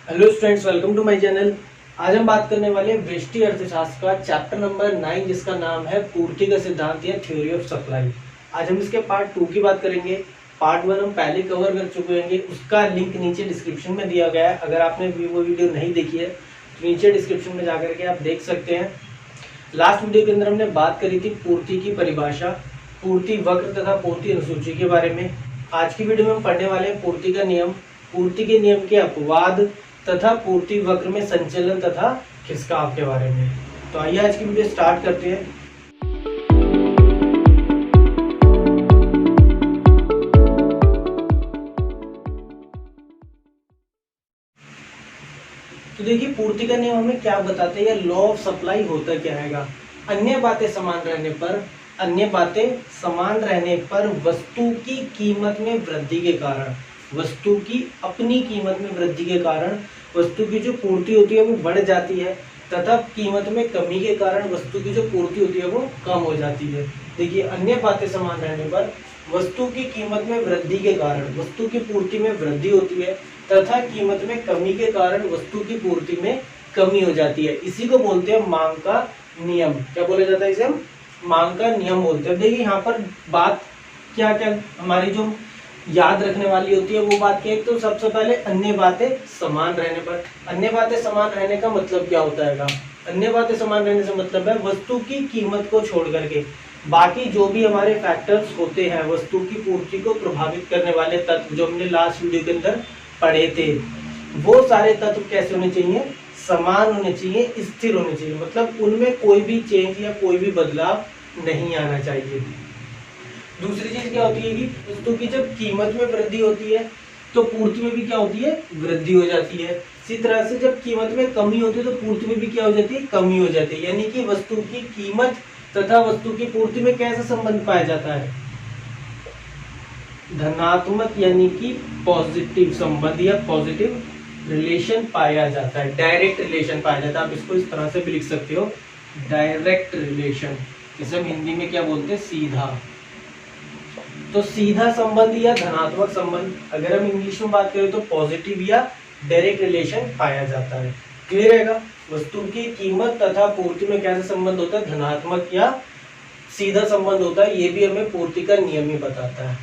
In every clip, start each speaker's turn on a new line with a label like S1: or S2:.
S1: Hello students, welcome to my channel. आज हम बात करने वाले हैं व्यष्टि अर्थशास्त्र का चैप्टर नंबर 9 जिसका नाम है पूर्ति का सिद्धांत या थ्योरी ऑफ सप्लाई। आज हम इसके पार्ट 2 की बात करेंगे। पार्ट 1 हम पहले कवर कर चुके हैं, उसका लिंक नीचे डिस्क्रिप्शन में दिया गया है। अगर आपने वो वीडियो नहीं देखी है तो नीचे डिस्क्रिप्शन में जाकर के आप देख सकते हैं। लास्ट वीडियो के अंदर हमने बात करी थी पूर्ति की परिभाषा, पूर्ति वक्र तथा पूर्ति अनुसूची के बारे में। आज की वीडियो में हम पढ़ने वाले हैं पूर्ति का नियम, पूर्ति के नियम के अपवाद तथा पूर्ति वक्र में संचलन तथा खिसकाव के बारे में। तो आइए आज की वीडियो स्टार्ट करते हैं। तो देखिए, पूर्ति का नियम हमें क्या बताते हैं या लॉ ऑफ सप्लाई होता क्या है। अन्य बातें समान रहने पर वस्तु की कीमत में वृद्धि के कारण, वस्तु की अपनी कीमत में वृद्धि के कारण वस्तु की जो पूर्ति होती है वो बढ़ जाती है तथा कीमत में कमी के कारण वस्तु की जो पूर्ति होती है वो कम हो जाती है। देखिए, अन्य बातें समान रहने पर वस्तु की कीमत में वृद्धि के कारण वस्तु की पूर्ति में वृद्धि होती है तथा कीमत में कमी के कारण वस्तु की पूर्ति में कमी हो जाती है। इसी को बोलते हैं मांग का नियम। क्या बोला जाता है? इसे हम मांग का नियम बोलते हैं। देखिए, यहाँ पर बात क्या क्या हमारी जो याद रखने वाली होती है वो बात क्या है, तो सबसे पहले अन्य बातें समान रहने पर। अन्य बातें समान रहने का मतलब क्या होता है? अन्य बातें समान रहने से मतलब है वस्तु की कीमत को छोड़ करके बाकी जो भी हमारे फैक्टर्स होते हैं, वस्तु की पूर्ति को प्रभावित करने वाले तत्व जो हमने लास्ट वीडियो के अंदर पढ़े थे, वो सारे तत्व कैसे होने चाहिए? समान होने चाहिए, स्थिर होने चाहिए। मतलब उनमें कोई भी चेंज या कोई भी बदलाव नहीं आना चाहिए। दूसरी चीज क्या होती है कि वस्तु की जब कीमत में वृद्धि होती है तो पूर्ति में भी क्या होती है? वृद्धि हो जाती है। इसी तरह से जब कीमत में कमी होती है तो पूर्ति में भी क्या हो जाती है? कमी हो जाती है। यानी कि वस्तु की कीमत तथा वस्तु की पूर्ति में कैसा संबंध पाया जाता है? धनात्मक यानी कि पॉजिटिव संबंध या पॉजिटिव रिलेशन पाया जाता है, डायरेक्ट रिलेशन पाया जाता है। आप इसको इस तरह से भी लिख सकते हो, डायरेक्ट रिलेशन, जिसे हम हिंदी में क्या बोलते हैं? सीधा। तो सीधा संबंध या धनात्मक संबंध, अगर हम इंग्लिश में बात करें तो पॉजिटिव या डायरेक्ट रिलेशन पाया जाता है। क्लियर रहेगा? वस्तु की कीमत तथा पूर्ति में कैसा संबंध होता है? धनात्मक या सीधा संबंध होता है। ये भी हमें पूर्ति का नियम ही बताता है।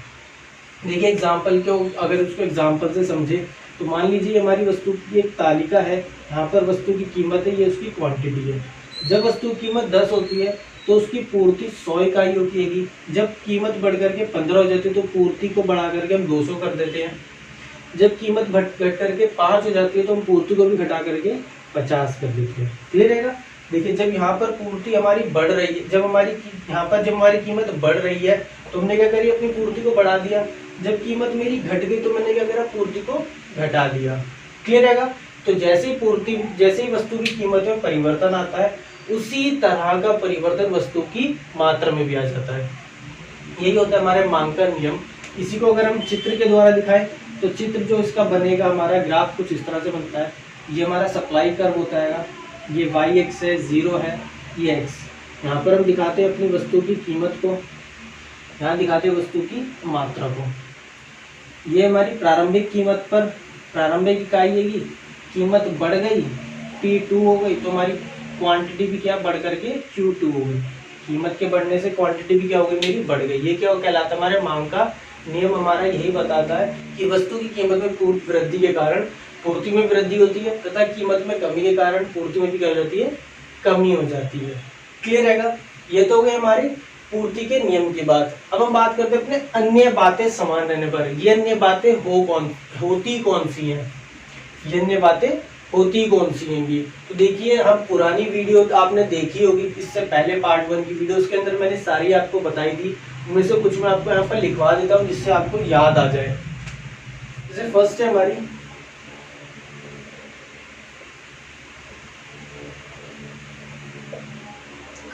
S1: देखिए, एग्जाम्पल क्यों, अगर उसको एग्जाम्पल से समझे तो मान लीजिए हमारी वस्तु की एक तालिका है, यहाँ पर वस्तु की कीमत है, ये उसकी क्वांटिटी है। जब वस्तु की कीमत 10 होती है तो उसकी पूर्ति 100 इकाई होती है। जब कीमत बढ़ करके 15 हो जाती है तो पूर्ति को बढ़ा करके हम 200 कर देते हैं। जब कीमत घट करके 5 हो जाती है तो हम पूर्ति को भी घटा करके 50 कर देते हैं। क्लियर रहेगा? देखिए, जब यहाँ पर पूर्ति हमारी बढ़ रही है, जब हमारी कीमत बढ़ रही है तो हमने क्या करी? अपनी पूर्ति को बढ़ा दिया। जब कीमत मेरी घट गई तो मैंने क्या करा? पूर्ति को घटा दिया। क्लियर रहेगा? तो जैसे ही वस्तु की कीमत में परिवर्तन आता है उसी तरह का परिवर्तन वस्तु की मात्रा में भी आ जाता है। यही होता है हमारे मांग का नियम। इसी को अगर हम चित्र के द्वारा दिखाएं तो चित्र जो इसका बनेगा, हमारा ग्राफ कुछ इस तरह से बनता है। ये हमारा सप्लाई कर्व होता है, ये वाई एक्स है, 0 है, ये एक्स। यहाँ पर हम दिखाते हैं अपनी वस्तु की कीमत को, यहाँ दिखाते हैं वस्तु की मात्रा को। ये हमारी प्रारंभिक कीमत पर प्रारंभिक इकाई है, कीमत बढ़ गई, P2 हो गई, तो हमारी क्वांटिटी भी क्या बढ़ करके Q2 हो गई। कीमत के बढ़ने से क्वांटिटी भी क्या हो गई? मेरी बढ़ गई। ये क्या कहलाता है? हमारे मांग का नियम हमारा यही बताता है कि वस्तु की कीमत में वृद्धि के कारण पूर्ति में वृद्धि होती है तथा कीमत में कमी के कारण पूर्ति में भी क्या हो जाती है? कमी हो जाती है। क्लियर रहेगा? ये तो हो गई हमारी पूर्ति के नियम की बात। अब हम बात करते हैं अपने अन्य बातें समान रहने पर। ये अन्य बातें होती कौन सी हैं? ये अन्य बातें होती कौन सी होंगी? तो देखिए, हम पुरानी वीडियो आपने देखी होगी, इससे पहले पार्ट 1 की वीडियो, उसके अंदर मैंने सारी आपको बताई थी। उनमें से कुछ मैं आपको यहाँ पर लिखवा देता हूँ जिससे आपको याद आ जाए। जैसे फर्स्ट है हमारी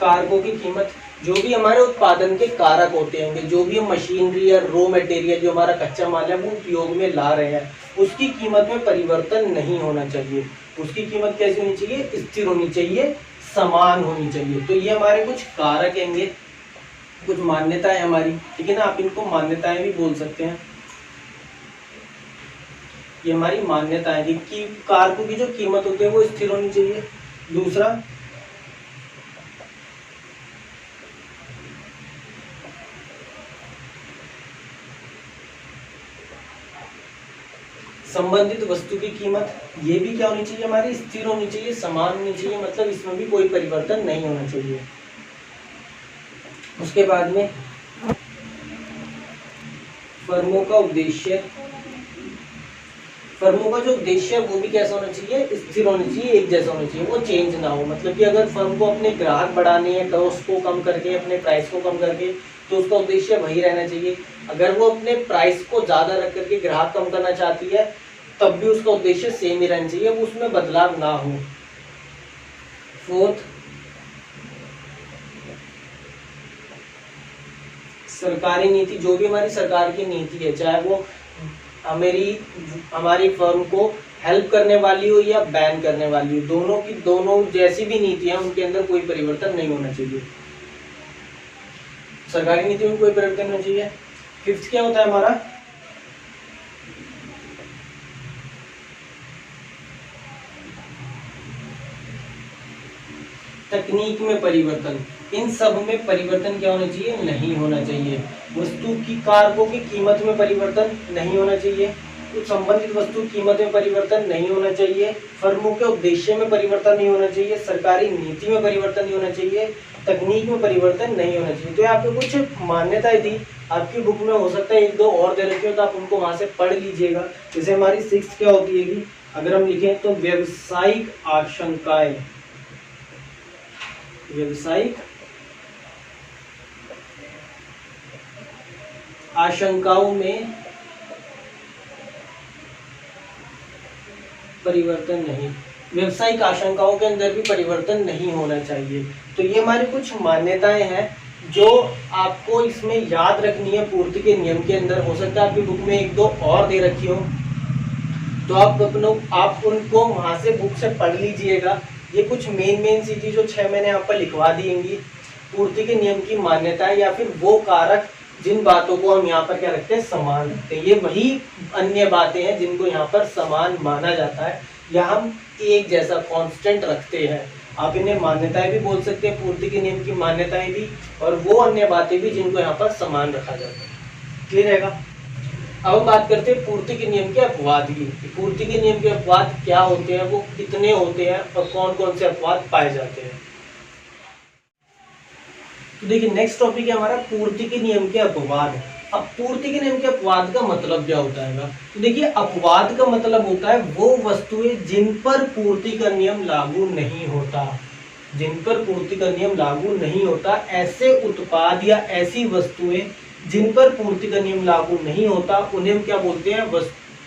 S1: कारकों की कीमत। जो भी हमारे उत्पादन के कारक होते होंगे, जो भी हम मशीनरी या रॉ मटेरियल जो हमारा कच्चा माल है वो उपयोग में ला रहे हैं, उसकी कीमत में परिवर्तन नहीं होना चाहिए। उसकी कीमत कैसी होनी चाहिए? स्थिर होनी चाहिए, समान होनी चाहिए। तो ये हमारे कुछ कारक होंगे, कुछ मान्यताएं हमारी, ठीक है ना? आप इनको मान्यताएं भी बोल सकते हैं। ये हमारी मान्यताएं थी कि कारकों की जो कीमत होती है वो स्थिर होनी चाहिए। दूसरा, संबंधित वस्तु की कीमत ये भी क्या होनी चाहिए, हमारी स्थिर होनी चाहिए, समान होनी चाहिए, मतलब इसमें भी कोई परिवर्तन नहीं होना चाहिए। उसके बाद में फर्मों का उद्देश्य, फर्मों का जो उद्देश्य है वो भी कैसा होना चाहिए, स्थिर होना चाहिए, एक जैसा होना चाहिए, वो चेंज ना हो। मतलब कि अगर फर्म को अपने ग्राहक बढ़ाने हैं तो उसको कम करके, अपने प्राइस को कम करके, तो उसका उद्देश्य वही रहना चाहिए। अगर वो अपने प्राइस को ज़्यादा रख करके ग्राहक कम करना चाहती है तब भी उसका उद्देश्य सेम ही रहना चाहिए, वो उसमें बदलाव ना हो। फोर्थ, सरकारी नीति, जो भी हमारी सरकार की नीति है, चाहे वो हमारी फर्म को हेल्प करने वाली हो या बैन करने वाली हो, दोनों जैसी भी नीति है उनके अंदर कोई परिवर्तन नहीं होना चाहिए। सरकारी नीति में कोई परिवर्तन नहीं होना चाहिए। फिफ्थ क्या होता है हमारा, तकनीक में परिवर्तन। इन सब में परिवर्तन क्या होना चाहिए, नहीं होना चाहिए। वस्तु की कारकों की कीमत में परिवर्तन नहीं होना चाहिए, कुछ संबंधित वस्तु कीमत में परिवर्तन नहीं होना चाहिए, फर्मों के उद्देश्य में परिवर्तन नहीं होना चाहिए, सरकारी नीति में परिवर्तन नहीं होना चाहिए, तकनीक में परिवर्तन नहीं होना चाहिए। तो यहाँ पे कुछ मान्यताएं थी, आपकी बुक में हो सकता है एक दो और दे रखी हो तो आप उनको वहां से पढ़ लीजिएगा। जैसे हमारी 6 क्या होती है, अगर हम लिखें तो व्यवसायिक आशंकाएं, व्यवसायिक आशंकाओं में परिवर्तन नहीं, व्यवसायिक आशंकाओं के अंदर भी परिवर्तन नहीं होना चाहिए। तो ये हमारी कुछ मान्यताएं हैं जो आपको इसमें याद रखनी है पूर्ति के नियम के अंदर। हो सकता है आपकी बुक में एक दो और दे रखी हो तो आप उनको वहां से बुक से पढ़ लीजिएगा। ये कुछ मेन सी चीज जो 6 मैंने यहाँ पर लिखवा दी होंगी, पूर्ति के नियम की मान्यताएं या फिर वो कारक जिन बातों को हम यहाँ पर क्या रखते हैं, समान रखते हैं। ये वही अन्य बातें हैं जिनको यहाँ पर समान माना जाता है या हम एक जैसा कांस्टेंट रखते हैं। आप इन्हें मान्यताएं भी बोल सकते हैं, पूर्ति के नियम की मान्यताएं भी, और वो अन्य बातें भी जिनको यहाँ पर समान रखा जाता है। क्लियर रहेगा। अब हम बात करते हैं पूर्ति के नियम के अपवाद की। पूर्ति के नियम के अपवाद क्या होते हैं, वो कितने होते हैं और कौन कौन से अपवाद पाए जाते हैं। तो देखिए नेक्स्ट टॉपिक है हमारा पूर्ति के नियम के अपवाद। अब पूर्ति के नियम के अपवाद का मतलब क्या होता है, तो देखिए अपवाद का मतलब होता है वो वस्तुएं जिन पर पूर्ति का नियम लागू नहीं होता, जिन पर पूर्ति का नियम लागू नहीं होता, ऐसे उत्पाद या ऐसी वस्तुएं जिन पर पूर्ति का नियम लागू नहीं होता उन्हें हम क्या बोलते हैं,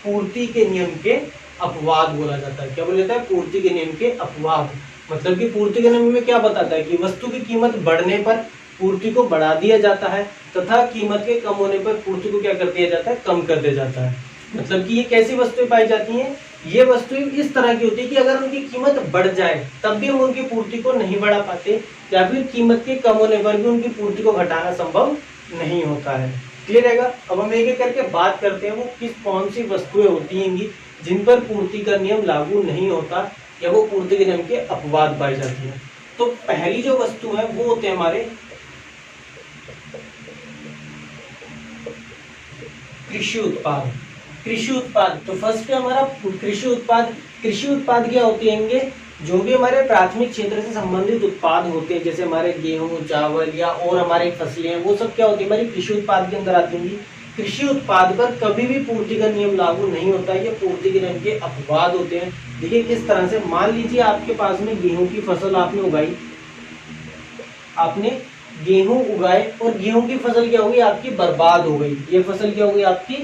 S1: पूर्ति के नियम के अपवाद बोला जाता है। क्या बोला जाता है, पूर्ति के नियम के अपवाद। मतलब कि पूर्ति के नियम में क्या बताता है कि वस्तु की कीमत बढ़ने पर पूर्ति को बढ़ा दिया जाता है तथा कीमत के कम होने पर पूर्ति को क्या कर दिया जाता है, कम कर दिया जाता है। मतलब कि ये कैसी वस्तुएं पाई जाती हैं, ये वस्तुएं इस तरह की होती है कि अगर उनकी कीमत बढ़ जाए तब भी हम उनकी पूर्ति को नहीं बढ़ा पाते, या फिर कीमत के कम होने पर भी उनकी पूर्ति को घटाना संभव नहीं होता है। क्लियर रहेगा। अब हम एक एक करके बात करते हैं वो कौन सी वस्तुएं होती हैं जिन पर पूर्ति का नियम लागू नहीं होता या वो पूर्ति के नियम के अपवाद पाई जाती है। तो पहली जो वस्तु है वो होते हैं हमारे कृषि उत्पाद। कृषि उत्पाद, तो फर्स्ट है हमारा कृषि उत्पाद। कृषि उत्पाद क्या होते हैं, जो भी हमारे प्राथमिक क्षेत्र से संबंधित उत्पाद होते हैं, जैसे हमारे गेहूं, चावल या और हमारी फसलें हैं, वो सब क्या होती है, हमारी कृषि उत्पाद के अंदर आती होंगी। कृषि उत्पाद पर कभी भी पूर्ति का नियम लागू नहीं होता है, ये पूर्ति के नियम के अपवाद होते हैं। देखिए किस तरह से, मान लीजिए आपके पास में गेहूं की फसल आपने उगाई, आपने गेहूं उगाए और गेहूं की फसल क्या होगी, आपकी बर्बाद हो गई। ये फसल क्या होगी, आपकी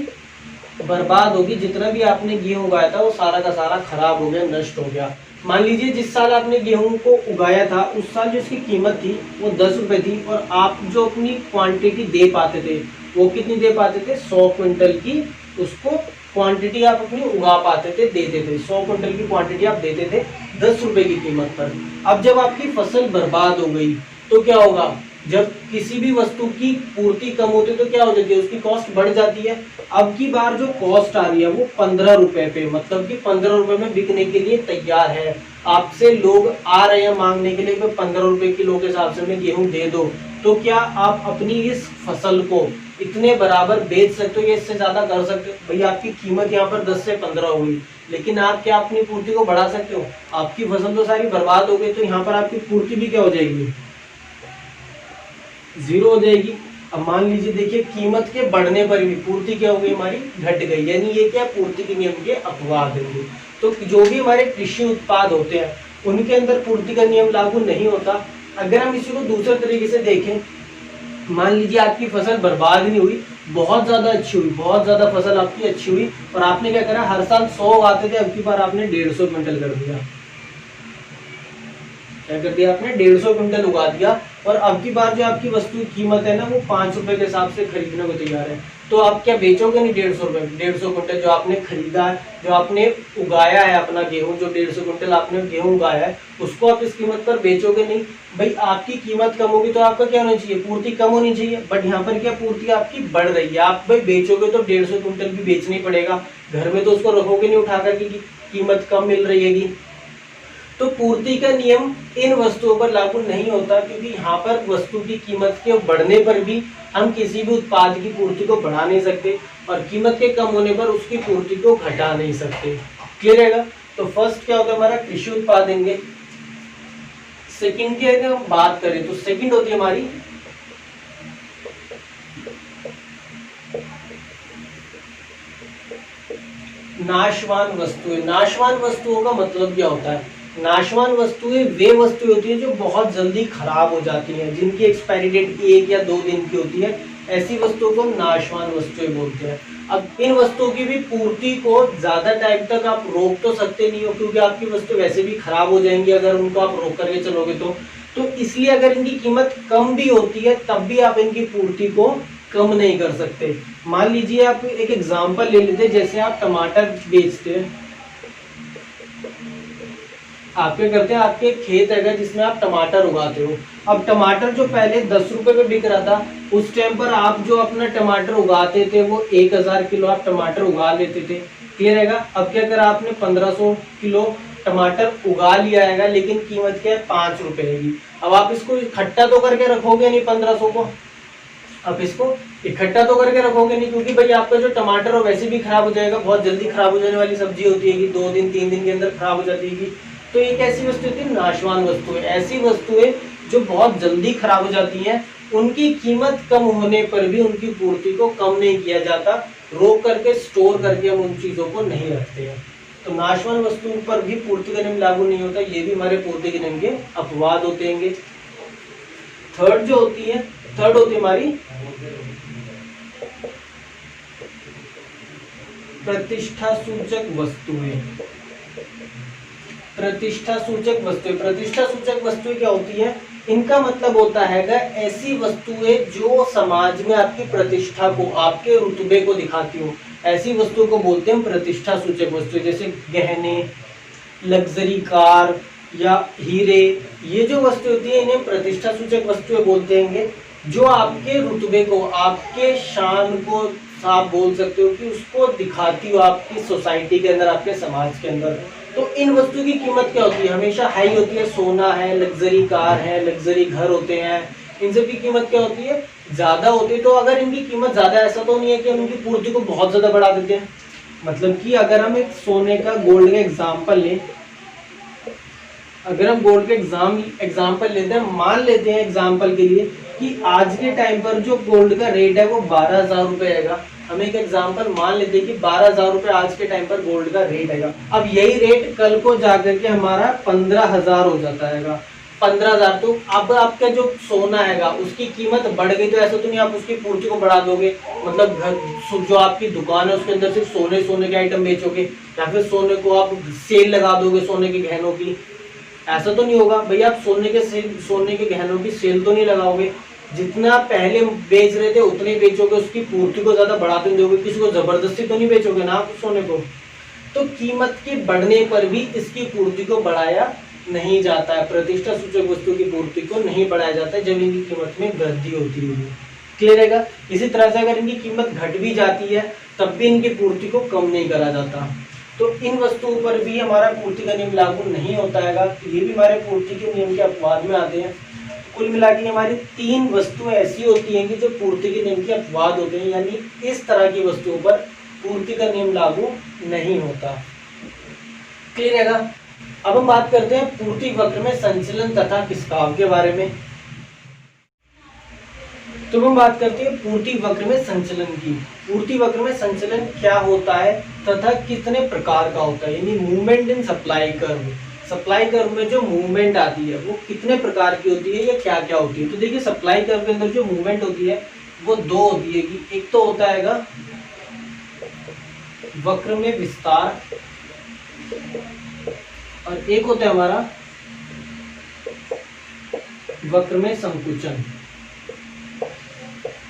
S1: बर्बाद होगी। जितना भी आपने गेहूं उगाया था वो सारा का सारा खराब हो गया, नष्ट हो गया। मान लीजिए जिस साल आपने गेहूं को उगाया था उस साल जो इसकी कीमत थी वो 10 रुपए थी, और आप जो अपनी क्वांटिटी दे पाते थे वो कितनी दे पाते थे, 100 क्विंटल की उसको क्वांटिटी आप अपनी उगा पाते थे, देते थे। 100 क्विंटल की क्वांटिटी आप देते थे 10 रुपए की कीमत पर। अब जब आपकी फसल बर्बाद हो गई तो क्या होगा, जब किसी भी वस्तु की पूर्ति कम होती है तो क्या हो जाती है, उसकी कॉस्ट बढ़ जाती है। अब की बार जो कॉस्ट आ रही है वो 15 रुपए पे, मतलब कि 15 रुपए में बिकने के लिए तैयार है। आपसे लोग आ रहे हैं मांगने के लिए कि 15 रुपए किलो के हिसाब से हमें गेहूं दे दो, तो क्या आप अपनी इस फसल को इतने बराबर बेच सकते हो या इससे ज्यादा कर सकते हो? भैया आपकी कीमत यहाँ पर 10 से 15 हुई, लेकिन आप क्या अपनी पूर्ति को बढ़ा सकते हो? आपकी फसल तो सारी बर्बाद हो गई, तो यहाँ पर आपकी पूर्ति भी क्या हो जाएगी, जीरो हो जाएगी। अब मान लीजिए देखिए कीमत के बढ़ने पर भी पूर्ति क्या हो गई, हमारी घट गई, यानी ये क्या पूर्ति के नियम के अपवाद होंगे। तो जो भी हमारे कृषि उत्पाद होते हैं उनके अंदर पूर्ति का नियम लागू नहीं होता। अगर हम इसी को दूसरे तरीके से देखें, मान लीजिए आपकी फसल बर्बाद नहीं हुई, बहुत ज्यादा अच्छी हुई, बहुत ज्यादा फसल आपकी अच्छी हुई, और आपने क्या करा, हर साल 100 उगाते थे, अब की बार आपने 150 क्विंटल कर दिया। क्या कर दिया आपने, 150 क्विंटल उगा दिया, और अब की बार जो आपकी वस्तु की कीमत है ना वो 5 रुपए के हिसाब से खरीदने को तैयार है, तो आप क्या बेचोगे नहीं 150 रुपए, 150 क्विंटल जो आपने खरीदा है, जो आपने उगाया है अपना गेहूं, जो 150 क्विंटल आपने गेहूं उगाया है उसको आप इस कीमत पर बेचोगे नहीं। भाई आपकी कीमत कम होगी तो आपका क्या होना चाहिए, पूर्ति कम होनी चाहिए, बट यहाँ पर क्या पूर्ति आपकी बढ़ रही है। आप भाई बेचोगे तो 150 क्विंटल भी बेचना ही पड़ेगा, घर में तो उसको रखोगे नहीं उठा कर की कीमत कम मिल रही है। तो पूर्ति का नियम इन वस्तुओं पर लागू नहीं होता, क्योंकि यहाँ पर वस्तु की कीमत के बढ़ने पर भी हम किसी भी उत्पाद की पूर्ति को बढ़ा नहीं सकते, और कीमत के कम होने पर उसकी पूर्ति को घटा नहीं सकते। क्लियर रहेगा? तो फर्स्ट क्या होगा हमारा, कृषि उत्पाद देंगे। सेकंड की अगर हम बात करें तो सेकंड होती है हमारी नाशवान वस्तुएं। नाशवान वस्तुओं का मतलब क्या होता है, नाशवान वस्तुएं वे वस्तुएं होती है जो बहुत जल्दी खराब हो जाती हैं, जिनकी एक्सपायरी डेट 1 या 2 दिन की होती है, ऐसी वस्तुओं को नाशवान वस्तुएं बोलते हैं। अब इन वस्तुओं की भी पूर्ति को ज्यादा टाइम तक आप रोक तो सकते नहीं हो, क्योंकि आपकी वस्तु वैसे भी खराब हो जाएंगी अगर उनको आप रोक करके चलोगे तो इसलिए अगर इनकी कीमत कम भी होती है तब भी आप इनकी पूर्ति को कम नहीं कर सकते। मान लीजिए आप एक एग्जांपल ले लेते हैं, जैसे आप टमाटर बेचते हैं, आप क्या करते हैं, आपके खेत है जिसमें आप टमाटर उगाते हो। अब टमाटर जो पहले 10 रुपए में बिक रहा था, उस टाइम पर आप जो अपना टमाटर उगाते थे वो 1000 किलो आप टमाटर उगा लेते थे। क्लियर रहेगा? अब क्या करा आपने, 1500 किलो टमाटर उगा लिया है, लेकिन कीमत क्या है, 5 रुपए की। अब आप इसको इकट्ठा तो करके रखोगे नहीं 1500 को, अब इसको इकट्ठा तो करके रखोगे नहीं, क्योंकि भाई आपका जो टमाटर हो वैसे भी खराब हो जाएगा, बहुत जल्दी खराब हो जाने वाली सब्जी होती है, 2 दिन 3 दिन के अंदर खराब हो जाती है। तो एक ऐसी वस्तु होती है नाशवान वस्तुएं, ऐसी वस्तुएं जो बहुत जल्दी खराब हो जाती हैं, उनकी कीमत कम होने पर भी उनकी पूर्ति को कम नहीं किया जाता, रोक करके स्टोर करके हम उन चीजों को नहीं रखते हैं। तो नाशवान वस्तुओं पर भी पूर्ति का नियम लागू नहीं होता, ये भी हमारे पूर्ति के नियम के अपवाद होते हैं। थर्ड होती है हमारी प्रतिष्ठा सूचक वस्तुएं। प्रतिष्ठा सूचक वस्तुएं, प्रतिष्ठा सूचक वस्तुएं क्या होती है, इनका मतलब होता है ऐसी वस्तुएं जो समाज में आपकी प्रतिष्ठा को, आपके रुतबे को दिखाती हो, ऐसी वस्तुओं को बोलते हैं प्रतिष्ठा सूचक वस्तुएं। जैसे गहने, लग्जरी कार या हीरे, ये जो वस्तु होती है इन्हें प्रतिष्ठा सूचक वस्तुएं बोलते हैं, जो आपके रुतबे को, आपके शान को आप बोल सकते हो कि उसको दिखाती हो आपकी सोसाइटी के अंदर, आपके समाज के अंदर। तो इन वस्तु की कीमत क्या होती है, हमेशा हाई होती है। सोना है, लग्जरी कार है, लग्जरी घर होते हैं, इन सब की कीमत क्या होती है, ज्यादा होती है। तो अगर इनकी कीमत ज्यादा, ऐसा तो नहीं है कि हम इनकी पूर्ति को बहुत ज्यादा बढ़ा देते हैं। मतलब कि अगर हम एक सोने का, गोल्ड का एग्जाम्पल लें, अगर हम गोल्ड के एग्जाम्पल लेते हैं, मान लेते हैं एग्जाम्पल के लिए कि आज के टाइम पर जो गोल्ड का रेट है वो 12,000 रुपए है। हम एक एग्जाम्पल मान लेते हैं कि 12,000 रुपए आज के टाइम पर गोल्ड का रेट है। अब यही रेट कल को जाकर के हमारा 15,000 हो जाता है। 15,000, तो अब आपका जो सोना है उसकी कीमत बढ़ गई, तो ऐसा तो नहीं आप उसकी पूर्ति को बढ़ा दोगे, मतलब घर जो आपकी दुकान है उसके अंदर सिर्फ सोने के आइटम बेचोगे, या फिर सोने को आप सेल लगा दोगे सोने के गहनों की, ऐसा तो नहीं होगा। भैया आप सोने के गहनों की सेल तो नहीं लगाओगे, जितना पहले बेच रहे थे उतने ही बेचोगे, उसकी पूर्ति को ज्यादा बढ़ाते दोगे, किसी को जबरदस्ती तो नहीं बेचोगे ना आप सोने को। तो कीमत के बढ़ने पर भी इसकी पूर्ति को बढ़ाया नहीं जाता है, प्रतिष्ठा सूचक वस्तु की पूर्ति को नहीं बढ़ाया जाता है जब इनकी कीमत में वृद्धि होती है। क्लियर रहेगा। इसी तरह से अगर इनकी कीमत घट भी जाती है तब भी इनकी पूर्ति को कम नहीं करा जाता। तो इन वस्तुओं पर भी हमारा पूर्ति का नियम लागू नहीं होता है, ये भी हमारे पूर्ति के नियम के अपवाद में आते हैं। कुल मिला के हमारी 3 वस्तुएं ऐसी होती हैं कि जो पूर्ति के नियम के अपवाद होते हैं, यानी इस तरह की वस्तुओं पर पूर्ति का नियम लागू नहीं होता। क्लियर रहेगा। अब हम बात करते हैं पूर्ति वक्र में संचलन तथा खिसकाव के बारे में। तो हम बात करते हैं पूर्ति वक्र में संचलन की। पूर्ति वक्र में संचलन क्या होता है तथा कितने प्रकार का होता है, यानी movement in supply curve. Supply curve में जो मूवमेंट आती है वो कितने प्रकार की होती है या क्या क्या होती है। तो देखिए सप्लाई कर्व के अंदर जो मूवमेंट होती है वो 2 होती है कि एक तो होता है वक्र में विस्तार और एक होता है हमारा वक्र में संकुचन।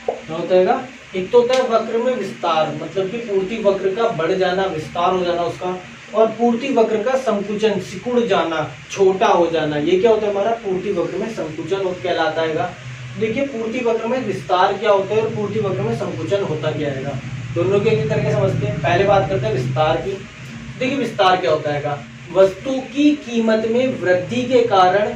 S1: क्या होता है? एक तो होता है वक्र में विस्तार, मतलब कि पूर्ति वक्र का बढ़ जाना, विस्तार हो जाना उसका, और पूर्ति वक्र का संकुचन, सिकुड़ जाना, छोटा हो जाना। ये क्या होता है हमारा पूर्ति वक्र में संकुचन कहलाता है। देखिए पूर्ति वक्र में विस्तार क्या होता है और पूर्ति वक्र में संकुचन होता क्या है, दोनों के एक तरीके समझते हैं। पहले बात करते हैं विस्तार की। देखिए विस्तार क्या होता है, वस्तु की कीमत में वृद्धि के कारण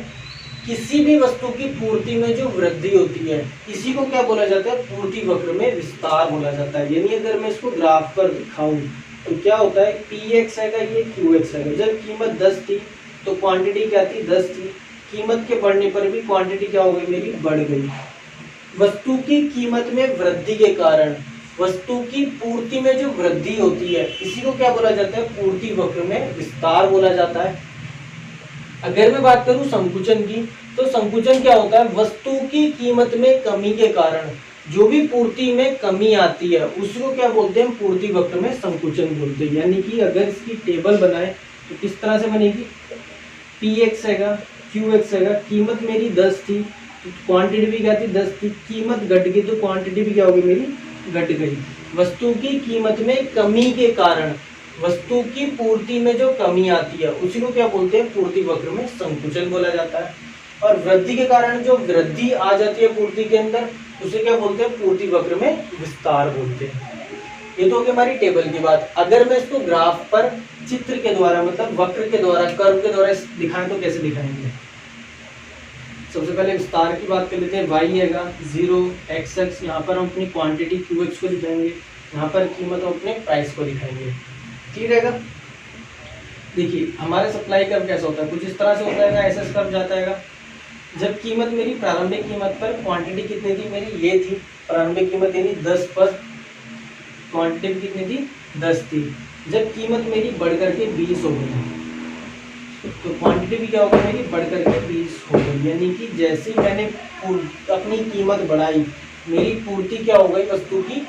S1: किसी भी वस्तु की पूर्ति में जो वृद्धि होती है, इसी को क्या बोला जाता है, पूर्ति वक्र में विस्तार बोला जाता है। यानी अगर मैं इसको ग्राफ पर दिखाऊं तो क्या होता है, px है, ये qx है। जब कीमत 10 थी तो क्वांटिटी क्या थी, 10 थी। कीमत के बढ़ने पर भी क्वांटिटी क्या हो गई, मेरी बढ़ गई। वस्तु की कीमत में वृद्धि के कारण वस्तु की पूर्ति में जो वृद्धि होती है, इसी को क्या बोला जाता है, पूर्ति वक्र में विस्तार बोला जाता है। अगर मैं बात करूं संकुचन की, तो संकुचन क्या होता है, वस्तु की कीमत में कमी के कारण जो भी पूर्ति में कमी आती है उसको क्या बोलते हैं, पूर्ति वक्र में संकुचन बोलते हैं। यानी कि अगर इसकी टेबल बनाए तो किस तरह से बनेगी, px हैगा, qx हैगा। कीमत मेरी 10 थी तो क्वांटिटी भी क्या थी, 10 थी। कीमत घट गई तो क्वांटिटी भी क्या होगी, मेरी घट गई। वस्तु की कीमत में कमी के कारण वस्तु की पूर्ति में जो कमी आती है उसी को क्या बोलते हैं, पूर्ति वक्र में संकुचन बोला जाता है। और वृद्धि के कारण जो वृद्धि आ जाती है पूर्ति के अंदर, उसे क्या बोलते हैं, पूर्ति वक्र में विस्तार बोलते हैं। ये तो होगी हमारी टेबल की बात। अगर मैं इसको ग्राफ पर चित्र के द्वारा, मतलब वक्र के द्वारा, कर्व के द्वारा दिखाएं तो कैसे दिखाएंगे। सबसे पहले विस्तार की बात कर लेते हैं। y हैगा 0, x यहाँ पर हम अपनी क्वांटिटी qx को दिखाएंगे, यहाँ पर कीमत हम अपने प्राइस को दिखाएंगे। ठीक रहेगा। देखिए हमारे सप्लाई कर्व कैसा होता है, कुछ इस तरह से होता है, ऐसा कर्व जाता है। जब कीमत मेरी प्रारंभिक कीमत पर, क्वांटिटी कितनी थी मेरी, ये थी प्रारंभिक कीमत, यानी 10 पर क्वांटिटी कितनी थी, 10 थी। जब कीमत मेरी बढ़ करके 20 हो गई तो क्वांटिटी भी क्या हो गई, मेरी बढ़ करके 20 हो गई। यानी कि जैसे ही मैंने अपनी कीमत बढ़ाई, मेरी पूर्ति क्या हो गई, वस्तु की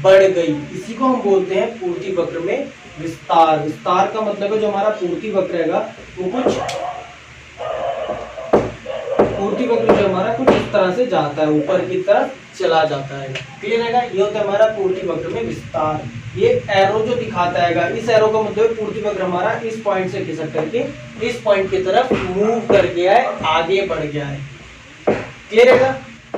S1: बढ़ गई। इसी को हम बोलते हैं पूर्ति वक्र में विस्तार। विस्तार का मतलब है जो हमारा पूर्ति वक्र रहेगा वो कुछ, पूर्ति वक्र जो हमारा कुछ इस तरह से जाता है, ऊपर की तरफ चला जाता है। क्लियर है? ये होता है हमारा पूर्ति वक्र में विस्तार। ये एरो जो दिखाता है, इस एरो का मतलब पूर्ति वक्र हमारा इस पॉइंट से खिसक करके इस पॉइंट की तरफ मूव कर गया है, आगे बढ़ गया है। क्लियर है?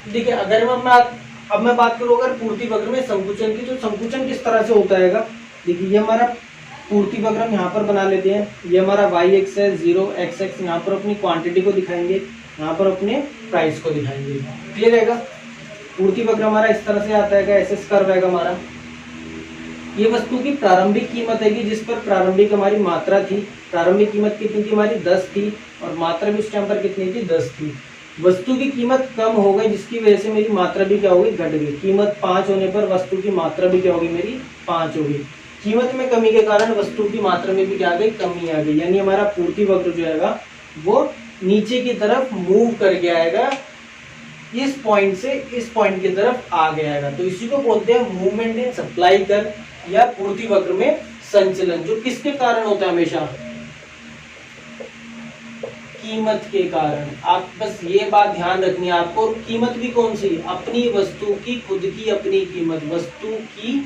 S1: देखिए अगर मैं बात करूँ अगर पूर्ति वक्र में संकुचन की, तो संकुचन किस तरह से होता है। देखिए ये हमारा पूर्ति वक्र हम यहाँ पर बना लेते हैं। ये हमारा y एक्स है 0, x एक्स, यहाँ पर अपनी क्वांटिटी को दिखाएंगे, यहाँ पर अपने प्राइस को दिखाएंगे। क्लियर रहेगा? पूर्ति वक्र हमारा इस तरह से आता है, ऐसे कर्व है हमारा। ये वस्तु की प्रारंभिक कीमत है जिस पर प्रारंभिक हमारी मात्रा थी। प्रारंभिक कीमत कितनी थी हमारी, 10 थी, और मात्रा भी उस टाइम पर कितनी थी, 10 थी। वस्तु की कीमत कम हो गई जिसकी वजह से मेरी मात्रा भी क्या होगी, घट गई। कीमत 5 होने पर वस्तु की मात्रा भी क्या होगी, मेरी 5 होगी। कीमत में कमी के कारण वस्तु की मात्रा में भी क्या आ गई, कमी आ गई। यानी हमारा पूर्ति वक्र जो है वो नीचे की तरफ मूव कर गया है, इस पॉइंट से इस पॉइंट की तरफ आ गया है। तो इसी को बोलते हैं मूवमेंट इन सप्लाई कर्व या पूर्ति वक्र में संचलन, जो किसके कारण होता है, हमेशा कीमत के कारण। आप बस ये बात ध्यान रखनी है आपको। कीमत भी कौन सी, अपनी वस्तु की खुद की अपनी कीमत, वस्तु की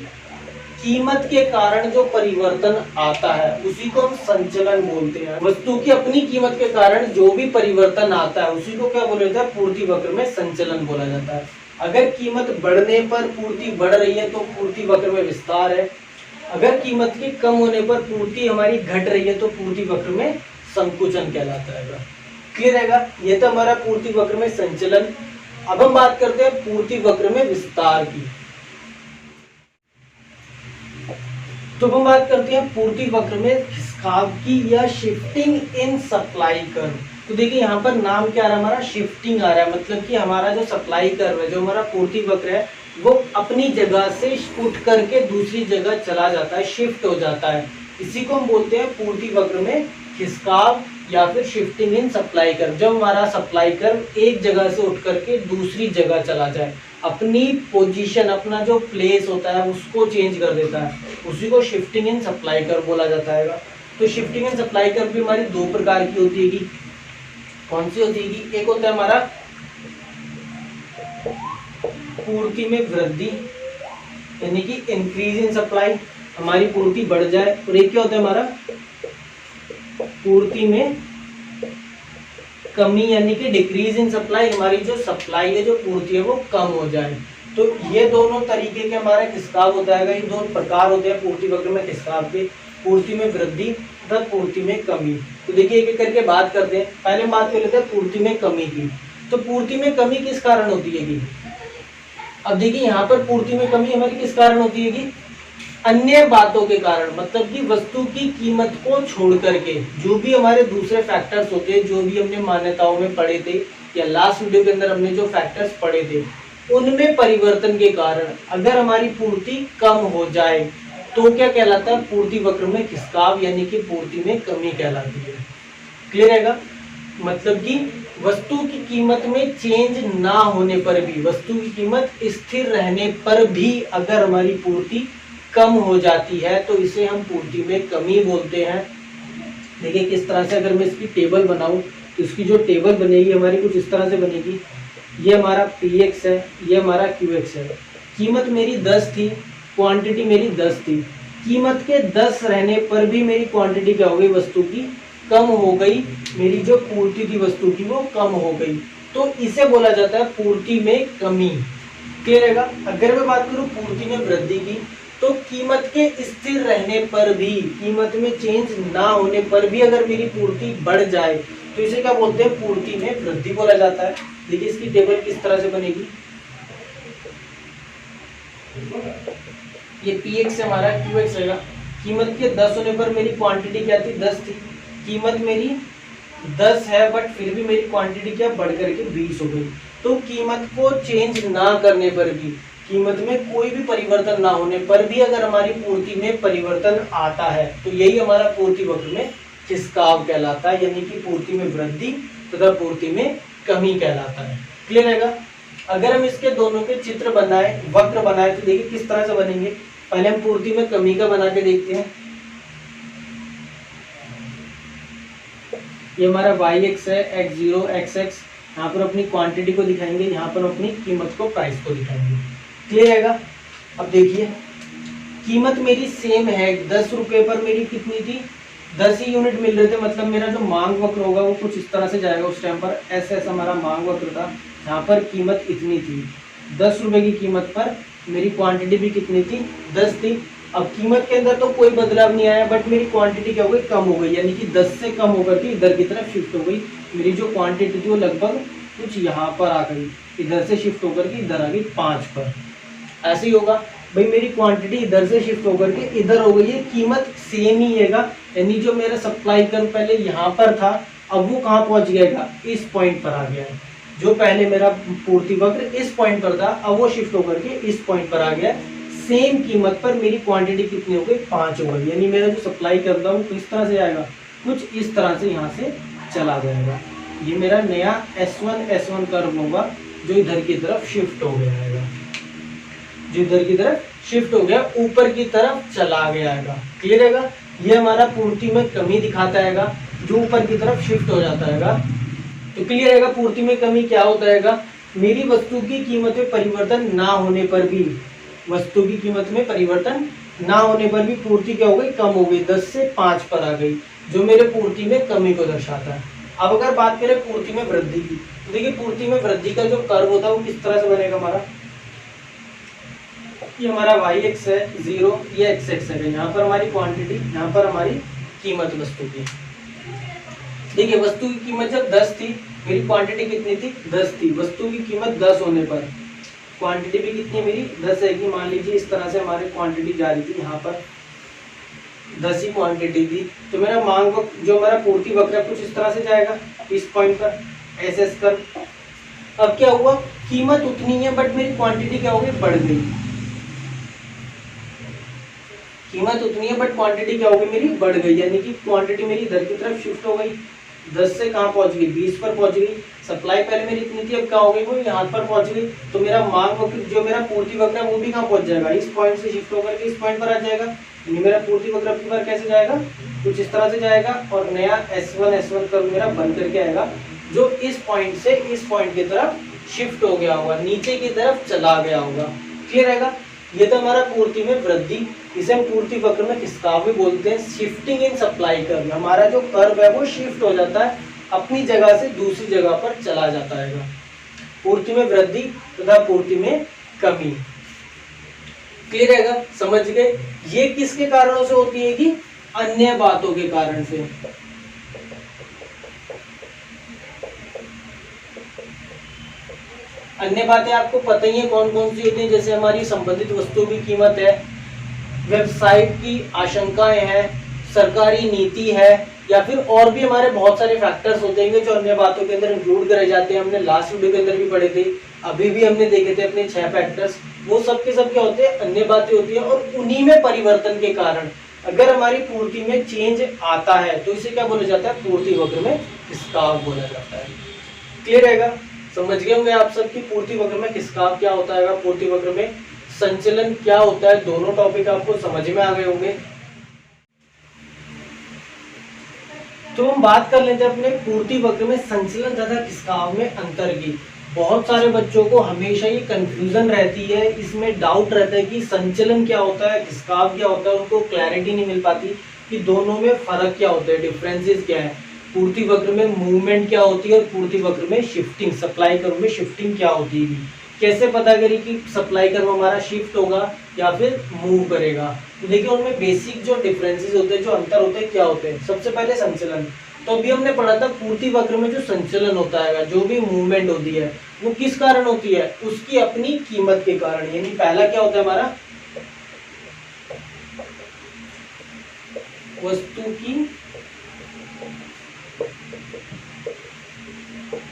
S1: कीमत के कारण जो परिवर्तन आता है उसी को हम संचलन बोलते हैं। वस्तु की अपनी कीमत के कारण जो भी परिवर्तन आता है उसी को क्या बोला जाता है, पूर्ति वक्र में संचलन बोला जाता है। अगर कीमत बढ़ने पर पूर्ति बढ़ रही है तो पूर्ति वक्र में विस्तार है, अगर कीमत के कम होने पर पूर्ति हमारी घट रही है तो पूर्ति वक्र में संकुचन कहलाता है। क्लियर है? ये तो हमारा पूर्ति वक्र में संचलन। अब हम बात करते हैं पूर्ति वक्र में विस्तार की। तो हम बात करते हैं पूर्ति वक्र में खिसकाव की या शिफ्टिंग इन सप्लाई कर्व। तो देखिए यहाँ पर नाम क्या आ रहा है हमारा, शिफ्टिंग आ रहा है। मतलब कि हमारा जो सप्लाई कर्व है, जो हमारा पूर्ति वक्र है, वो अपनी जगह से उठ करके दूसरी जगह चला जाता है, शिफ्ट हो जाता है। इसी को हम बोलते हैं पूर्ति वक्र में खिसकाव या फिर शिफ्टिंग इन सप्लाई कर्व। जब हमारा सप्लाई कर्व एक जगह से उठ करके दूसरी जगह चला जाए, अपनी पोजीशन, अपना जो प्लेस होता है उसको चेंज कर देता है, उसी को शिफ्टिंग इन सप्लाई कर्व बोला जाता है। तो शिफ्टिंग इन सप्लाई कर्व भी हमारी दो प्रकार की होती है। कौन सी होती है? एक होता है हमारा पूर्ति में वृद्धि, यानी कि इंक्रीज इन सप्लाई, हमारी पूर्ति बढ़ जाए। और एक क्या होता है हमारा पूर्ति में कमी, यानी कि डिक्रीज इन सप्लाई, हमारी जो सप्लाई है, जो पूर्ति है, वो कम हो जाए। तो ये दोनों तरीके के हमारे खिसकाव होता है। ये दो प्रकार होते हैं पूर्ति वक्र में खिसकाव के, पूर्ति में वृद्धि तथा पूर्ति में कमी। तो देखिए एक एक करके बात करते हैं। पहले हम बात कर लेते हैं पूर्ति में कमी की। तो पूर्ति में कमी किस कारण होती है कि, अब देखिए यहाँ पर पूर्ति में कमी हमारी किस कारण होती है कि अन्य बातों के कारण, मतलब कि वस्तु की कीमत को छोड़ करके जो भी हमारे दूसरे फैक्टर्स होते हैं, जो भी हमने मान्यताओं में पढ़े थे या लास्ट वीडियो के अंदर हमने जो फैक्टर्स पढ़े थे, उनमें परिवर्तन के कारण अगर हमारी पूर्ति कम हो जाए तो क्या कहलाता है, पूर्ति वक्र में खिसकाव, यानी कि पूर्ति में कमी कहलाती है। क्लियर है? मतलब कि वस्तु की कीमत में चेंज ना होने पर भी, वस्तु की कीमत स्थिर रहने पर भी अगर हमारी पूर्ति कम हो जाती है तो इसे हम पूर्ति में कमी बोलते हैं। देखिए किस तरह से, अगर मैं इसकी टेबल बनाऊं तो इसकी जो टेबल बनेगी हमारी कुछ इस तरह से बनेगी। ये हमारा Px है, ये हमारा Qx है। कीमत मेरी 10 थी, क्वांटिटी मेरी 10 थी। कीमत के 10 रहने पर भी मेरी क्वांटिटी क्या हो गई, वस्तु की कम हो गई, मेरी जो पूर्ति थी वस्तु की वो कम हो गई। तो इसे बोला जाता है पूर्ति में कमी। क्लियर है? अगर मैं बात करूं पूर्ति में वृद्धि की, तो कीमत के स्थिर रहने पर भी, कीमत में चेंज ना होने पर भी अगर मेरी पूर्ति बढ़ जाए तो इसे क्या बोलते हैं, पूर्ति में वृद्धि बोला जाता है। देखिए इसकी टेबल किस तरह से बनेगी। ये Px हमारा Qx रहेगा। कीमत के 10 होने पर मेरी क्वांटिटी क्या थी, 10 थी। कीमत मेरी 10 है बट फिर भी मेरी क्वांटिटी क्या बढ़ करके 20 हो गई। तो कीमत को चेंज ना करने पर भी, कीमत में कोई भी परिवर्तन ना होने पर भी अगर हमारी पूर्ति में परिवर्तन आता है तो यही हमारा पूर्ति वक्र में खिसकाव कहलाता है, यानी कि पूर्ति में वृद्धि तथा पूर्ति में कमी कहलाता है। क्लियर है? अगर हम इसके दोनों के चित्र बनाए, वक्र बनाए, तो देखिए किस तरह से बनेंगे। पहले हम पूर्ति में कमी का बना के देखते हैं। ये हमारा y-x है, x0, xx, यहाँ पर अपनी क्वांटिटी को दिखाएंगे, यहाँ पर अपनी कीमत को, प्राइस को दिखाएंगे। क्लियर है? अब देखिए कीमत मेरी सेम है, 10 रुपए पर मेरी कितनी थी, 10 ही यूनिट मिल रहे थे। मतलब मेरा जो मांग वक्र होगा वो कुछ इस तरह से जाएगा। उस टाइम पर ऐसे हमारा मांग वक्र था, यहाँ पर कीमत इतनी थी, 10 रुपए की कीमत पर मेरी क्वांटिटी भी कितनी थी, 10 थी। अब कीमत के अंदर तो कोई बदलाव नहीं आया बट मेरी क्वांटिटी क्या हो गई, कम हो गई, यानी कि 10 से कम होकर के इधर की तरफ शिफ्ट हो गई। मेरी जो क्वांटिटी थी वो लगभग कुछ यहाँ पर आ गई, इधर से शिफ्ट होकर के इधर आ गई 5 पर। ऐसे ही होगा भाई, मेरी क्वांटिटी इधर से शिफ्ट होकर के इधर हो गई है, कीमत सेम ही है। यानी जो मेरा सप्लाई कर्व पहले यहाँ पर था अब वो कहाँ पहुँच गया, इस पॉइंट पर आ गया है। जो पहले मेरा पूर्ति वक्र इस पॉइंट पर था अब वो शिफ्ट होकर के इस पॉइंट पर आ गया। सेम कीमत पर मेरी क्वांटिटी कितनी हो गई, 5 हो गई। यानी मेरा जो सप्लाई कर्व था वो किस तरह से आएगा, कुछ इस तरह से यहाँ से चला जाएगा। ये मेरा नया S1 कर्व होगा जो इधर की तरफ शिफ्ट हो गया है, जो इधर की तरफ शिफ्ट हो गया, ऊपर की तरफ चला गया है। क्लियर है? ये हमारा पूर्ति में कमी दिखाता है, जो ऊपर की तरफ शिफ्ट हो जाता है। तो क्लियर है? पूर्ति में कमी क्या होता है, मेरी वस्तु की कीमत में परिवर्तन ना होने पर भी, वस्तु की कीमत में परिवर्तन ना होने पर भी पूर्ति क्या हो गई, कम हो गई, 10 से 5 पर आ गई, जो मेरे पूर्ति में कमी को दर्शाता है। अब अगर बात करें पूर्ति में वृद्धि की, तो देखिए पूर्ति में वृद्धि का जो कर्व होता है वो किस तरह से बनेगा हमारा, ये हमारा y एक्स है 0, ये x एक्स है, यहाँ पर हमारी क्वांटिटी, यहाँ पर हमारी कीमत वस्तु की। देखिए वस्तु की कीमत जब 10 थी, मेरी क्वांटिटी कितनी थी, 10 थी, वस्तु की कीमत 10 होने पर क्वांटिटी भी कितनी मेरी 10 है कि मान लीजिए इस तरह से हमारी क्वांटिटी जा रही थी, यहाँ पर 10 ही क्वांटिटी थी, तो मेरा मांग वक्र, जो मेरा पूर्ति वक्र है कुछ इस तरह से जाएगा, इस पॉइंट पर एसएस कर। अब क्या हुआ, कीमत उतनी है बट मेरी क्वांटिटी क्या हो गई, बढ़ गई, कीमत उतनी है बट क्वांटिटी क्या हो गई, मेरी बढ़ गई, यानी कि क्वांटिटी मेरी इधर की तरफ शिफ्ट हो गई, 10 से कहाँ पहुंच गई, 20 पर पहुंच गई। सप्लाई पहले मेरी इतनी थी, अब क्या हो गई, वो यहाँ पर पहुंच गई, तो मेरा मांग वक्र, जो मेरा पूर्ति वक्र है वो भी कहाँ पहुंच जाएगा, इस पॉइंट से शिफ्ट होकर के इस पॉइंट पर आ जाएगा, यानी मेरा पूर्ति वक्र अब की बार कैसे जाएगा, कुछ इस तरह से जाएगा, और नया S1 कर्व मेरा बन करके आएगा, जो इस पॉइंट से इस पॉइंट की तरफ शिफ्ट हो गया होगा, नीचे की तरफ चला गया होगा। क्लियर रहेगा, ये तो हमारा पूर्ति में वृद्धि, इसे हम पूर्ति वक्र में खिसकाव भी बोलते हैं। शिफ्टिंग इन सप्लाई कर्व, हमारा जो कर्व है वो शिफ्ट हो जाता है, अपनी जगह से दूसरी जगह पर चला जाता है। पूर्ति में वृद्धि तथा पूर्ति में कमी। क्लियर रहेगा, समझ गए। ये किसके कारणों से होती है कि अन्य बातों के कारण से। अन्य बातें आपको पता ही है कौन कौन सी होती हैं, जैसे हमारी संबंधित वस्तुओं की कीमत है, वेबसाइट की आशंकाएं हैं, सरकारी नीति है, या फिर और भी हमारे बहुत सारे फैक्टर्स होते हैं जो अन्य बातों के अंदर इंक्लूड करे जाते हैं। हमने लास्ट वीडियो के अंदर भी पढ़े थे, अभी भी हमने देखे थे अपने 6 फैक्टर्स। वो सब के सब क्या होते हैं, अन्य बातें होती हैं, और उन्हीं में परिवर्तन के कारण अगर हमारी पूर्ति में चेंज आता है तो इसे क्या बोला जाता है, पूर्ति वक्र में खिसकाव बोला जाता है। क्लियर रहेगा, समझ गए होंगे आप सब की पूर्ति वक्र में खिसकाव क्या होता है, पूर्ति वक्र में संचलन क्या होता है। दोनों टॉपिक आपको समझ में आ गए होंगे। तो हम बात कर लेते हैं अपने पूर्ति वक्र में संचलन तथा खिसकाव में अंतर की। बहुत सारे बच्चों को हमेशा ये कंफ्यूजन रहती है, इसमें डाउट रहता है कि संचलन क्या होता है, खिसकाव क्या होता है, उनको क्लैरिटी नहीं मिल पाती कि दोनों में फर्क क्या होता है, डिफरेंसेस क्या है। पूर्ति वक्र में मूवमेंट क्या होती है और पूर्ति वक्र में शिफ्टिंग, सप्लाई कर्व में शिफ्टिंग क्या होती है। कैसे पता करें कि सप्लाई कर्व हमारा शिफ्ट होगा या फिर मूव करेगा। तो देखिए उनमें बेसिक जो डिफरेंसेस होते हैं, जो अंतर होते हैं, क्या होते हैं। सबसे पहले संचलन, तो अभी हमने पढ़ा था पूर्ति वक्र में जो संचलन होता है, जो भी मूवमेंट होती है वो किस कारण होती है, उसकी अपनी कीमत के कारण। यानी पहला क्या होता है हमारा, वस्तु की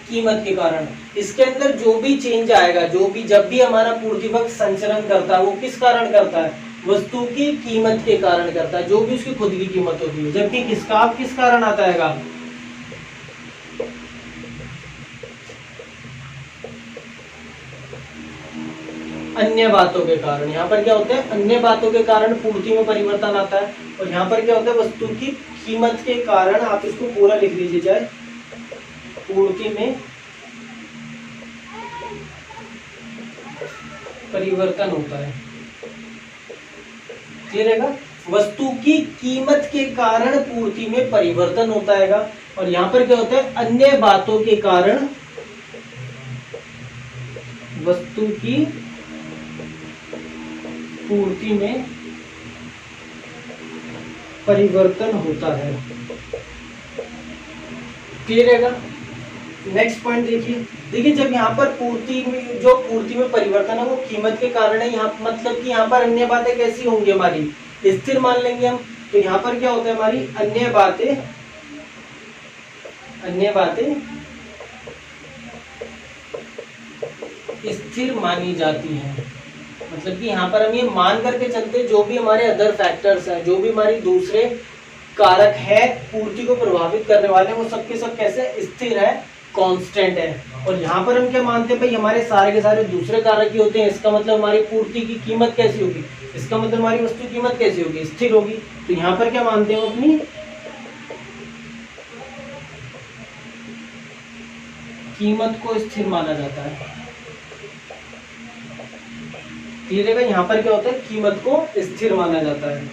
S1: कीमत के कारण। इसके अंदर जो भी चेंज आएगा, जो भी जब भी हमारा पूर्ति वक्र संचलन करता है वो किस कारण करता है, वस्तु की कीमत के कारण करता है, जो भी उसकी खुद की कीमत होती है। जबकि खिसकाव किस कारण आता है, अन्य बातों के कारण। यहाँ पर क्या होता है, अन्य बातों के कारण पूर्ति में परिवर्तन आता है, और यहाँ पर क्या होता है, वस्तु की कीमत के कारण। आप इसको पूरा लिख लीजिए, चाहे पूर्ति में परिवर्तन होता है। क्लियर है, वस्तु की कीमत के कारण पूर्ति में परिवर्तन होता है। और यहाँ पर क्या होता है, अन्य बातों के कारण वस्तु की पूर्ति में परिवर्तन होता है। क्लियर है। नेक्स्ट पॉइंट देखिए जब यहाँ पर पूर्ति में, जो पूर्ति में परिवर्तन है वो कीमत के कारण है। यहाँ मतलब कि यहाँ पर अन्य बातें कैसी होंगी, हमारी स्थिर मान लेंगे हम। तो यहाँ पर क्या होता है, हमारी अन्य बातें स्थिर मानी जाती हैं। मतलब कि यहाँ पर हम ये मान करके चलते, जो भी हमारे अदर फैक्टर्स हैं, जो भी हमारी दूसरे कारक है पूर्ति को प्रभावित करने वाले, वो सब के सब कैसे स्थिर है, कांस्टेंट है। और यहाँ पर हम क्या मानते हैं, भाई हमारे सारे के सारे दूसरे कारक ही होते हैं। इसका मतलब हमारी पूर्ति की कीमत कैसी होगी, इसका मतलब हमारी वस्तु कीमत कैसी होगी, स्थिर होगी। तो यहाँ पर क्या मानते हैं, अपनी कीमत को स्थिर माना जाता है। क्लियर है। यहाँ पर क्या होता है, कीमत को स्थिर माना जाता है।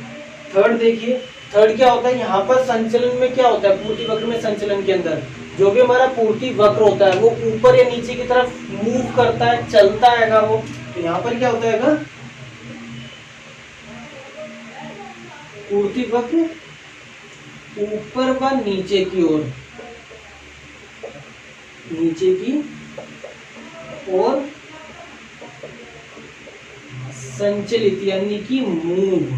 S1: थर्ड देखिए, थर्ड क्या होता है, यहाँ पर संचलन में क्या होता है, पूर्ति वक्र में संचलन के अंदर जो भी हमारा पूर्ति वक्र होता है वो ऊपर या नीचे की तरफ मूव करता है, चलता है वो। तो यहाँ पर क्या होता है, पूर्ति वक्र ऊपर व नीचे की ओर, नीचे की ओर संचलित यानी कि मूव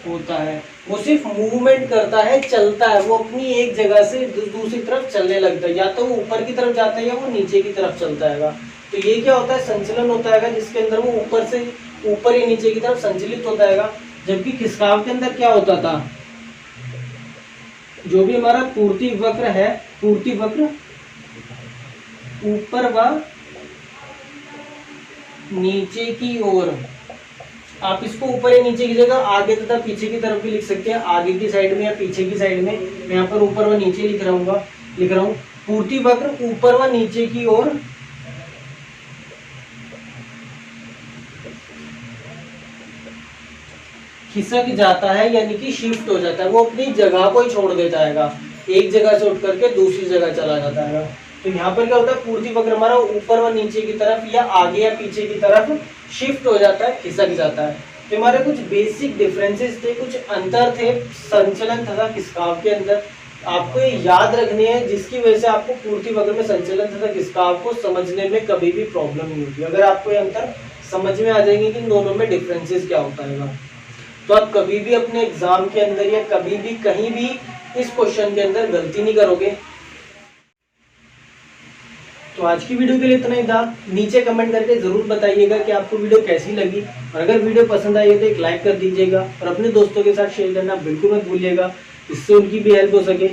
S1: होता है। वो सिर्फ मूवमेंट करता है, चलता है, वो अपनी एक जगह से दूसरी तरफ चलने लगता है, या तो वो ऊपर की तरफ जाता है या वो नीचे की तरफ चलता है। तो ये क्या होता है, संचलन होता है जिसके अंदर वो ऊपर से ऊपर या नीचे की तरफ संचलित होता है। जबकि खिसकाव के अंदर क्या होता था, जो भी हमारा पूर्ति वक्र है, पूर्ति वक्र ऊपर व नीचे की ओर, आप इसको ऊपर या नीचे की जगह आगे तथा पीछे की तरफ भी लिख सकते हैं, आगे की साइड में या पीछे की साइड में। मैं यहाँ पर ऊपर व नीचे लिख रहा हूँ। पूर्ति वक्र ऊपर व नीचे की ओर खिसक जाता है यानी कि शिफ्ट हो जाता है, वो अपनी जगह को ही छोड़ देता है, एक जगह से उठ करके दूसरी जगह चला जाता है। तो यहाँ पर क्या होता है, पूर्ति वक्र हमारा ऊपर व नीचे की तरफ या आगे या पीछे की तरफ शिफ्ट हो जाता है, खिसक जाता है। तो हमारे कुछ बेसिक डिफरेंसेस थे, कुछ अंतर थे संचलन तथा खिसकाव के अंदर, आपको ये याद रखने हैं, जिसकी वजह से आपको पूर्ति वक्र में संचलन तथा खिसकाव को समझने में कभी भी प्रॉब्लम नहीं होगी। अगर आपको ये अंतर समझ में आ जाएंगे कि इन दोनों में डिफरेंसेस क्या होता है, तो आप कभी भी अपने एग्जाम के अंदर या कभी भी कहीं भी इस क्वेश्चन के अंदर गलती नहीं करोगे। तो आज की वीडियो के लिए इतना ही था। नीचे कमेंट करके जरूर बताइएगा कि आपको वीडियो कैसी लगी, और अगर वीडियो पसंद आई तो एक लाइक कर दीजिएगा और अपने दोस्तों के साथ शेयर करना बिल्कुल मत भूलिएगा, इससे उनकी भी हेल्प हो सके।